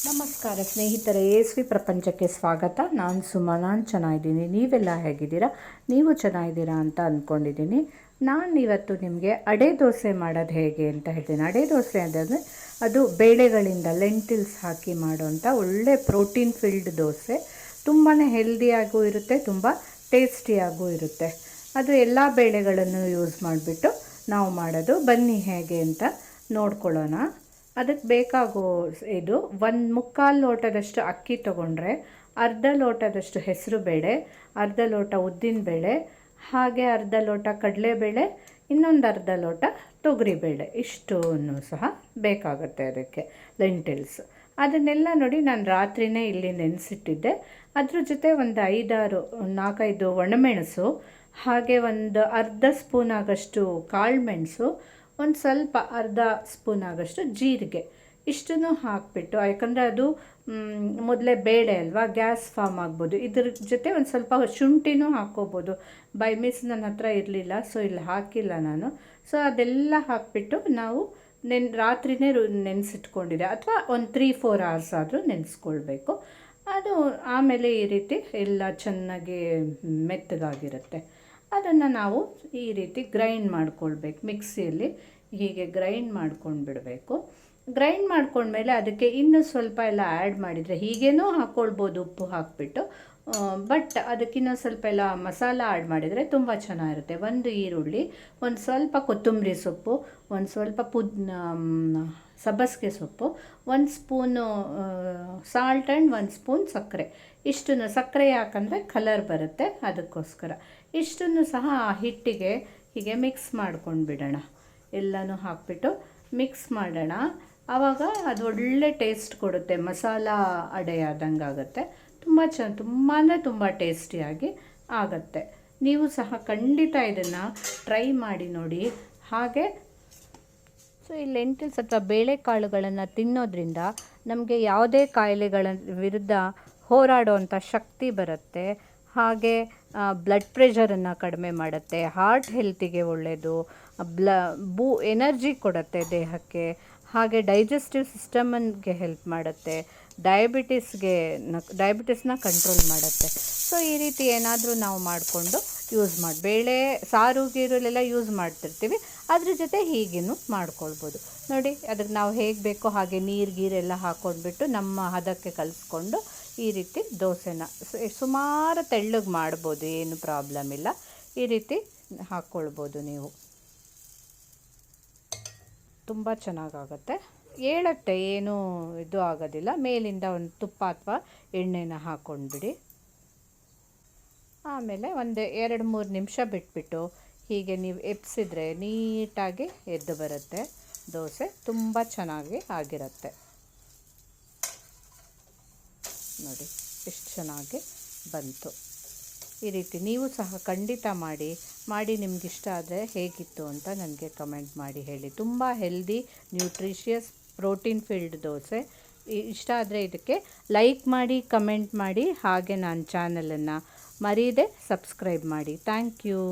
ನಮಸ್ಕಾರ ಸ್ನೇಹಿತರೆ, ಎಸ್ವಿ ಪ್ರಪಂಚಕ್ಕೆ ಸ್ವಾಗತ. ನಾನು ಸುಮಾ. ನಾನು ಚೆನ್ನಾಗಿದ್ದೀನಿ. ನೀವೆಲ್ಲ ಹೇಗಿದ್ದೀರಾ? ನೀವು ಚೆನ್ನಾಗಿದ್ದೀರಾ ಅಂತ ಅಂದ್ಕೊಂಡಿದ್ದೀನಿ. ನಾನು ಇವತ್ತು ನಿಮಗೆ ಅಡೆ ದೋಸೆ ಮಾಡೋದು ಹೇಗೆ ಅಂತ ಹೇಳ್ತೀನಿ. ಅಡೆ ದೋಸೆ ಅಂದರೆ ಅದು ಬೇಳೆಗಳಿಂದ ಲೆಂಟಿಲ್ಸ್ ಹಾಕಿ ಮಾಡೋಂಥ ಒಳ್ಳೆ ಪ್ರೋಟೀನ್ ಫಿಲ್ಡ್ ದೋಸೆ. ತುಂಬಾ ಹೆಲ್ದಿಯಾಗೂ ಇರುತ್ತೆ, ತುಂಬ ಟೇಸ್ಟಿಯಾಗೂ ಇರುತ್ತೆ. ಅದು ಎಲ್ಲ ಬೇಳೆಗಳನ್ನು ಯೂಸ್ ಮಾಡಿಬಿಟ್ಟು ನಾವು ಮಾಡೋದು. ಬನ್ನಿ ಹೇಗೆ ಅಂತ ನೋಡ್ಕೊಳ್ಳೋಣ. ಅದಕ್ಕೆ ಬೇಕಾಗೋ ಇದು 1/4 ಲೋಟದಷ್ಟು ಅಕ್ಕಿ ತೊಗೊಂಡ್ರೆ, ಅರ್ಧ ಲೋಟದಷ್ಟು ಹೆಸರು ಬೇಳೆ, ಅರ್ಧ ಲೋಟ ಉದ್ದಿನಬೇಳೆ, ಹಾಗೆ ಅರ್ಧ ಲೋಟ ಕಡಲೆಬೇಳೆ, ಇನ್ನೊಂದು ಅರ್ಧ ಲೋಟ ತೊಗರಿಬೇಳೆ. ಇಷ್ಟನ್ನು ಸಹ ಬೇಕಾಗುತ್ತೆ ಅದಕ್ಕೆ ಲೆಂಟಿಲ್ಸ್. ಅದನ್ನೆಲ್ಲ ನೋಡಿ ನಾನು ರಾತ್ರಿಯೇ ಇಲ್ಲಿ ನೆನೆಸಿಟ್ಟಿದ್ದೆ. ಅದ್ರ ಜೊತೆ ಒಂದು 4-5 ಒಣಮೆಣಸು, ಹಾಗೆ ಒಂದು ಅರ್ಧ ಸ್ಪೂನ್ ಆಗಷ್ಟು ಕಾಳುಮೆಣಸು, ಒಂದು ಸ್ವಲ್ಪ ಅರ್ಧ ಸ್ಪೂನ್ ಆಗಷ್ಟು ಜೀರಿಗೆ, ಇಷ್ಟನ್ನು ಹಾಕಿಬಿಟ್ಟು, ಯಾಕಂದರೆ ಅದು ಮೊದಲೇ ಬೇಳೆ ಅಲ್ವಾ, ಗ್ಯಾಸ್ ಫಾರ್ಮ್ ಆಗ್ಬೋದು. ಇದ್ರ ಜೊತೆ ಒಂದು ಸ್ವಲ್ಪ ಶುಂಠಿನೂ ಹಾಕ್ಕೋಬೋದು. ಬೈ ಮಿಸ್ ನನ್ನ ಹತ್ರ ಇರಲಿಲ್ಲ, ಸೊ ಇಲ್ಲಿ ಹಾಕಿಲ್ಲ ನಾನು. ಸೊ ಅದೆಲ್ಲ ಹಾಕಿಬಿಟ್ಟು ನಾವು ರಾತ್ರಿಯೇ ನೆನೆಸಿಟ್ಕೊಂಡಿದ್ದೆ, ಅಥವಾ ಒಂದು 3-4 ಅವರ್ಸ್ ಆದರೂ ನೆನೆಸ್ಕೊಳ್ಬೇಕು. ಅದು ಆಮೇಲೆ ಈ ರೀತಿ ಎಲ್ಲ ಚೆನ್ನಾಗಿ ಮೆತ್ತಗಾಗಿರುತ್ತೆ. ಅದನ್ನು ನಾವು ಈ ರೀತಿ ಗ್ರೈಂಡ್ ಮಾಡ್ಕೊಳ್ಬೇಕು. ಮಿಕ್ಸಿಯಲ್ಲಿ ಹೀಗೆ ಗ್ರೈಂಡ್ ಮಾಡ್ಕೊಂಡು ಬಿಡಬೇಕು. ಗ್ರೈಂಡ್ ಮಾಡ್ಕೊಂಡ್ಮೇಲೆ ಅದಕ್ಕೆ ಇನ್ನೂ ಸ್ವಲ್ಪ ಎಲ್ಲ ಆ್ಯಡ್ ಮಾಡಿದರೆ, ಹೀಗೇನೂ ಹಾಕ್ಕೊಳ್ಬೋದು ಉಪ್ಪು ಹಾಕಿಬಿಟ್ಟು, ಬಟ್ ಅದಕ್ಕಿನ್ನೂ ಸ್ವಲ್ಪ ಎಲ್ಲ ಮಸಾಲ ಆ್ಯಡ್ ಮಾಡಿದರೆ ತುಂಬ ಚೆನ್ನಾಗಿರುತ್ತೆ. ಒಂದು ಈರುಳ್ಳಿ, ಒಂದು ಸ್ವಲ್ಪ ಕೊತ್ತಂಬರಿ ಸೊಪ್ಪು, ಒಂದು ಸ್ವಲ್ಪ ಸಬ್ಬಸಿಗೆ ಸೊಪ್ಪು, 1 ಸ್ಪೂನು ಸಾಲ್ಟ್ ಆ್ಯಂಡ್ 1 ಸ್ಪೂನ್ ಸಕ್ಕರೆ. ಇಷ್ಟನ್ನು ಸಕ್ಕರೆ ಯಾಕಂದರೆ ಕಲರ್ ಬರುತ್ತೆ, ಅದಕ್ಕೋಸ್ಕರ. ಇಷ್ಟನ್ನು ಸಹ ಆ ಹಿಟ್ಟಿಗೆ ಹೀಗೆ ಮಿಕ್ಸ್ ಮಾಡ್ಕೊಂಡು ಬಿಡೋಣ. ಎಲ್ಲನೂ ಹಾಕಿಬಿಟ್ಟು ಮಿಕ್ಸ್ ಮಾಡೋಣ. ಆವಾಗ ಅದು ಒಳ್ಳೆ ಟೇಸ್ಟ್ ಕೊಡುತ್ತೆ. ಮಸಾಲ ಅಡೆ ಆದಂಗೆ ಆಗುತ್ತೆ. ತುಂಬ ಟೇಸ್ಟಿಯಾಗಿ ಆಗುತ್ತೆ. ನೀವು ಸಹ ಖಂಡಿತ ಇದನ್ನು ಟ್ರೈ ಮಾಡಿ ನೋಡಿ. ಹಾಗೆ ಸೊ ಈ ಲೆಂಟಿಲ್ಸ್ ಅಥವಾ ಬೇಳೆಕಾಳುಗಳನ್ನು ತಿನ್ನೋದ್ರಿಂದ ನಮಗೆ ಯಾವುದೇ ಕಾಯಿಲೆಗಳ ವಿರುದ್ಧ ಹೋರಾಡುವಂಥ ಶಕ್ತಿ ಬರುತ್ತೆ. ಹಾಗೆ ಬ್ಲಡ್ ಪ್ರೆಷರನ್ನು ಕಡಿಮೆ ಮಾಡುತ್ತೆ, ಹಾರ್ಟ್ ಹೆಲ್ತಿಗೆ ಒಳ್ಳೆಯದು, ಎನರ್ಜಿ ಕೊಡುತ್ತೆ ದೇಹಕ್ಕೆ, ಹಾಗೆ ಡೈಜೆಸ್ಟಿವ್ ಸಿಸ್ಟಮ್ಗೆ ಹೆಲ್ಪ್ ಮಾಡುತ್ತೆ, ಡಯಾಬಿಟಿಸ್ನ ಕಂಟ್ರೋಲ್ ಮಾಡುತ್ತೆ. ಸೊ ಈ ರೀತಿ ಏನಾದರೂ ನಾವು ಮಾಡಿಕೊಂಡು ಯೂಸ್ ಮಾಡಿ, ಬೇಳೆ ಸಾರು ಗೀರುಲೆಲ್ಲ ಯೂಸ್ ಮಾಡ್ತಿರ್ತೀವಿ, ಅದ್ರ ಜೊತೆ ಹೀಗೇನು ಮಾಡ್ಕೊಳ್ಬೋದು. ನೋಡಿ, ಅದಕ್ಕೆ ನಾವು ಹೇಗೆ ಬೇಕೋ ಹಾಗೆ ನೀರೆಲ್ಲ ಹಾಕ್ಕೊಂಡ್ಬಿಟ್ಟು ನಮ್ಮ ಹದಕ್ಕೆ ಕಲಿಸ್ಕೊಂಡು ಈ ರೀತಿ ದೋಸೆನ ಸುಮಾರು ತೆಳ್ಳಗೆ ಮಾಡ್ಬೋದು, ಏನು ಪ್ರಾಬ್ಲಮ್ ಇಲ್ಲ. ಈ ರೀತಿ ಹಾಕ್ಕೊಳ್ಬೋದು ನೀವು. ತುಂಬ ಚೆನ್ನಾಗಾಗುತ್ತೆ, ಏಳುತ್ತೆ, ಏನೂ ಇದು ಆಗೋದಿಲ್ಲ. ಮೇಲಿಂದ ಒಂದು ತುಪ್ಪ ಅಥವಾ ಎಣ್ಣೆನ ಹಾಕ್ಕೊಂಡ್ಬಿಡಿ. ಆಮೇಲೆ ಒಂದು 2-3 ನಿಮಿಷ ಬಿಟ್ಬಿಟ್ಟು ಹೀಗೆ ನೀವು ಎಪ್ಸಿದ್ರೆ ನೀಟಾಗಿ ಎದ್ದು ಬರುತ್ತೆ ದೋಸೆ. ತುಂಬ ಚೆನ್ನಾಗಿ ಆಗಿರುತ್ತೆ ನೋಡಿ, ಎಷ್ಟು ಚೆನ್ನಾಗಿ ಬಂತು. ಈ ರೀತಿ ನೀವು ಸಹ ಖಂಡಿತ ಮಾಡಿ ನಿಮಗಿಷ್ಟ ಆದರೆ ಹೇಗಿತ್ತು ಅಂತ ನನಗೆ ಕಮೆಂಟ್ ಮಾಡಿ ಹೇಳಿ. ತುಂಬ healthy, nutritious, protein filled dosa. ಇಷ್ಟ ಆದರೆ ಇದಕ್ಕೆ ಲೈಕ್ ಮಾಡಿ, ಕಮೆಂಟ್ ಮಾಡಿ, ಹಾಗೆ ನನ್ನ ಚಾನಲನ್ನು ಮರೀದೆ ಸಬ್ಸ್ಕ್ರೈಬ್ ಮಾಡಿ. Thank you.